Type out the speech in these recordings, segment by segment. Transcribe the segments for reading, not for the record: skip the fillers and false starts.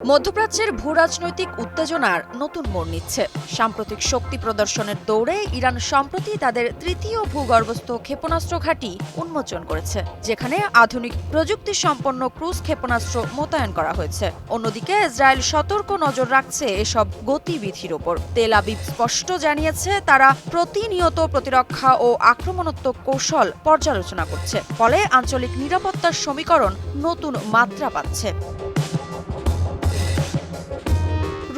মধ্যপ্রাচ্যের ভূরাজনৈতিক উত্তেজনার নতুন মোড় নিচ্ছে। সাম্প্রতিক শক্তি প্রদর্শনের দৌড়ে ইরান সম্প্রতি তাদের তৃতীয় ভূগর্ভস্থ ক্ষেপণাস্ত্র ঘাঁটি উন্মোচন করেছে, যেখানে আধুনিক প্রযুক্তি সম্পন্ন ক্রুজ ক্ষেপণাস্ত্র মোতায়েন করা হয়েছে। অন্যদিকে ইসরায়েল সতর্ক নজর রাখছে এসব গতিবিধির ওপর। তেল আবিব স্পষ্ট জানিয়েছে তারা প্রতিনিয়ত প্রতিরক্ষা ও আক্রমণাত্মক কৌশল পর্যালোচনা করছে, ফলে আঞ্চলিক নিরাপত্তার সমীকরণ নতুন মাত্রা পাচ্ছে।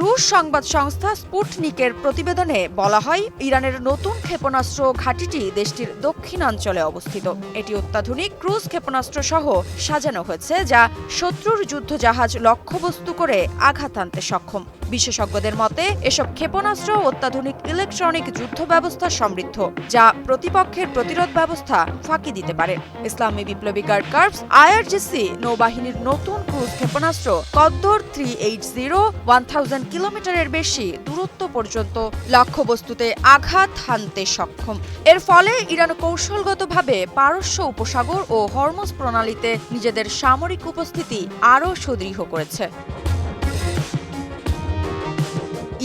রুশ সংবাদ সংস্থা স্পুটনিকের প্রতিবেদনে বলা হয়, ইরানের নতুন ক্ষেপণাস্ত্র ঘাঁটিটি দেশটির দক্ষিণাঞ্চলে অবস্থিত। এটি অত্যাধুনিক ক্রুজ ক্ষেপণাস্ত্র সহ সাজানো হয়েছে, যা শত্রুর যুদ্ধজাহাজ লক্ষ্যবস্তু করে আঘাত আনতে সক্ষম। বিশেষজ্ঞদের মতে এসব ক্ষেপণাস্ত্র অত্যাধুনিক ইলেকট্রনিক যুদ্ধ ব্যবস্থা সমৃদ্ধ, যা প্রতিপক্ষের প্রতিরোধ ব্যবস্থা ফাঁকি দিতে পারে। ইসলামী বিপ্লবী গার্ড কর্পস আইআরজিসি নৌবাহিনীর নতুন ক্রুজ ক্ষেপণাস্ত্র কদ্দর 380 1000 কিলোমিটারের বেশি দূরত্ব পর্যন্ত লক্ষ্যবস্তুতে আঘাত হানতে সক্ষম। এর ফলে ইরান কৌশলগতভাবে পারস্য উপসাগর ও হরমুজ প্রণালীতে নিজেদের সামরিক উপস্থিতি আরও সুদৃঢ় করেছে।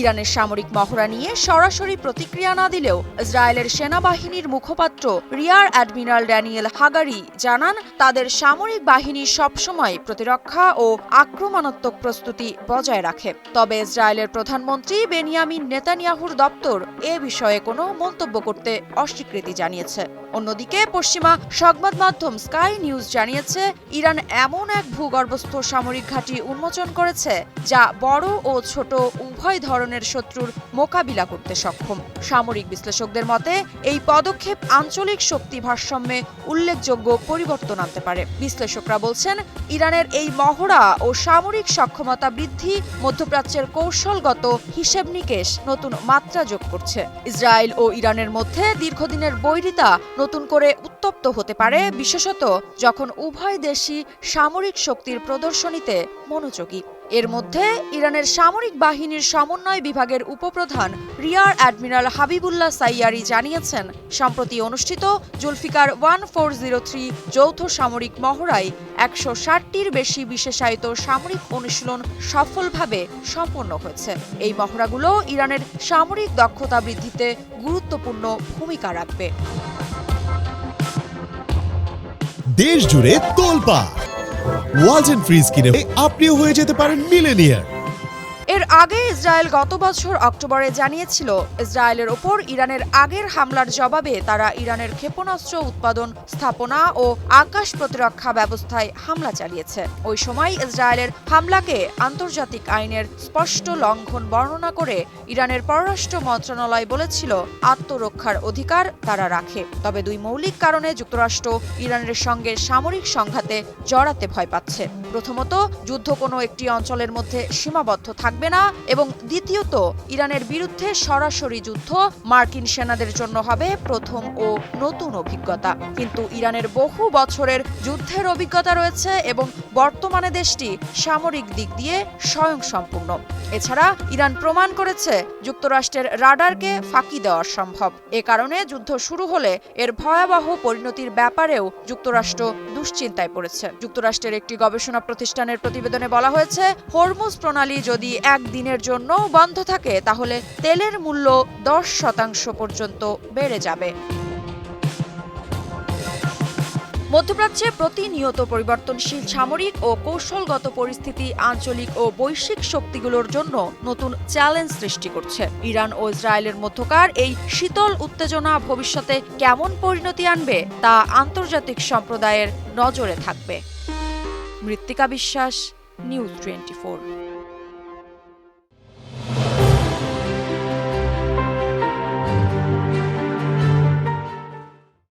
ইরানের সামরিক মহড়া নিয়ে সরাসরি প্রতিক্রিয়া না দিলেও ইসরায়েলের সেনাবাহিনীর মুখপাত্র রিয়ার অ্যাডমিরাল ড্যানিয়েল হাগারি জানান, তাদের সামরিক বাহিনী সবসময় প্রতিরক্ষা ও আক্রমণাত্মক প্রস্তুতি বজায় রাখে। তবে ইসরায়েলের প্রধানমন্ত্রী বেনিয়ামিন নেতানিয়াহুর দপ্তর এ বিষয়ে কোনো মন্তব্য করতে অস্বীকৃতি জানিয়েছে। অন্যদিকে পশ্চিমা সংবাদ মাধ্যম স্কাই নিউজ জানিয়েছে, ইরান এমন এক ভূগর্ভস্থ সামরিক ঘাঁটি উন্মোচন করেছে যা বড় ও ছোট উভয় ধরনের শত্রুর মোকাবিলা করতে সক্ষম। সামরিক বিশ্লেষকদের মতে এই পদক্ষেপ আঞ্চলিক শক্তি ভারসাম্যে উল্লেখযোগ্য পরিবর্তন আনতে পারে। বিশ্লেষকরা বলছেন, ইরানের এই মহড়া ও সামরিক সক্ষমতা বৃদ্ধি মধ্যপ্রাচ্যের কৌশলগত হিসেব নিকেশ নতুন মাত্রা যোগ করছে। ইসরায়েল ও ইরানের মধ্যে দীর্ঘদিনের বৈরিতা নতুন করে উত্তপ্ত হতে পারে, বিশেষত যখন উভয় দেশই সামরিক শক্তির প্রদর্শনীতে মনোযোগী। এর মধ্যে ইরানের সামরিক বাহিনীর সমন্বয় বিভাগের উপপ্রধান রিয়ার অ্যাডমিরাল হাবিবুল্লাহ সাইয়ারি জানিয়েছেন, সম্প্রতি অনুষ্ঠিত জুলফিকার 1403 যৌথ সামরিক মহড়ায় 160টির বেশি বিশেষায়িত সামরিক অনুশীলন সফলভাবে সম্পন্ন হয়েছে। এই মহড়াগুলো ইরানের সামরিক দক্ষতা বৃদ্ধিতে গুরুত্বপূর্ণ ভূমিকা রাখবে। দেশ জুড়ে তোলপাড় ওয়ালটন ফ্রিজ কিনে আপনিও হয়ে যেতে পারেন মিলেনিয়ার। এর আগে ইসরায়েল গত বছর অক্টোবরে জানিয়েছিল, ইসরায়েলের ওপর ইরানের আগের হামলার জবাবে তারা ইরানের ক্ষেপণাস্ত্র উৎপাদন স্থাপনা ও আকাশ প্রতিরক্ষা ব্যবস্থায় হামলা চালিয়েছে। ওই সময় ইসরায়েলের হামলাকে আন্তর্জাতিক আইনের স্পষ্ট লঙ্ঘন বর্ণনা করে ইরানের পররাষ্ট্র মন্ত্রণালয় বলেছিল, আত্মরক্ষার অধিকার তারা রাখে। তবে দুই মৌলিক কারণে যুক্তরাষ্ট্র ইরানের সঙ্গে সামরিক সংঘাতে জড়াতে ভয় পাচ্ছে। প্রথমত, যুদ্ধ কোনো একটি অঞ্চলের মধ্যে সীমাবদ্ধ থাকবে না, এবং দ্বিতীয়ত, ইরানের বিরুদ্ধে সরাসরি যুদ্ধ মার্কিন সেনাদের জন্য হবে প্রথম ও নতুন অভিজ্ঞতা। কিন্তু ইরানের বহু বছরের যুদ্ধের অভিজ্ঞতা রয়েছে এবং বর্তমানে দেশটি সামরিক দিক দিয়ে স্বয়ংসম্পূর্ণ। এছাড়া ইরান প্রমাণ করেছে যুক্তরাষ্ট্রের রাডারকে ফাঁকি দেওয়া সম্ভব। এ কারণে যুদ্ধ শুরু হলে এর ভয়াবহ পরিণতির ব্যাপারেও যুক্তরাষ্ট্র দুশ্চিন্তায় পড়েছে। যুক্তরাষ্ট্রের একটি গবেষণা প্রতিষ্ঠানের প্রতিবেদনে বলা হয়েছে, হরমুজ প্রণালী যদি একদিনের জন্য বন্ধ থাকে তাহলে তেলের মূল্য 10% পর্যন্ত বেড়ে যাবে। মধ্যপ্রাচ্যে প্রতিনিয়ত পরিবর্তনশীল সামরিক ও কৌশলগত পরিস্থিতি আঞ্চলিক ও বৈশ্বিক শক্তিগুলোর জন্য নতুন চ্যালেঞ্জ সৃষ্টি করছে। ইরান ও ইসরায়েলের মধ্যকার এই শীতল উত্তেজনা ভবিষ্যতে কেমন পরিণতি আনবে তা আন্তর্জাতিক সম্প্রদায়ের নজরে থাকবে। মৃত্তিকা বিশ্বাস, নিউজ 24।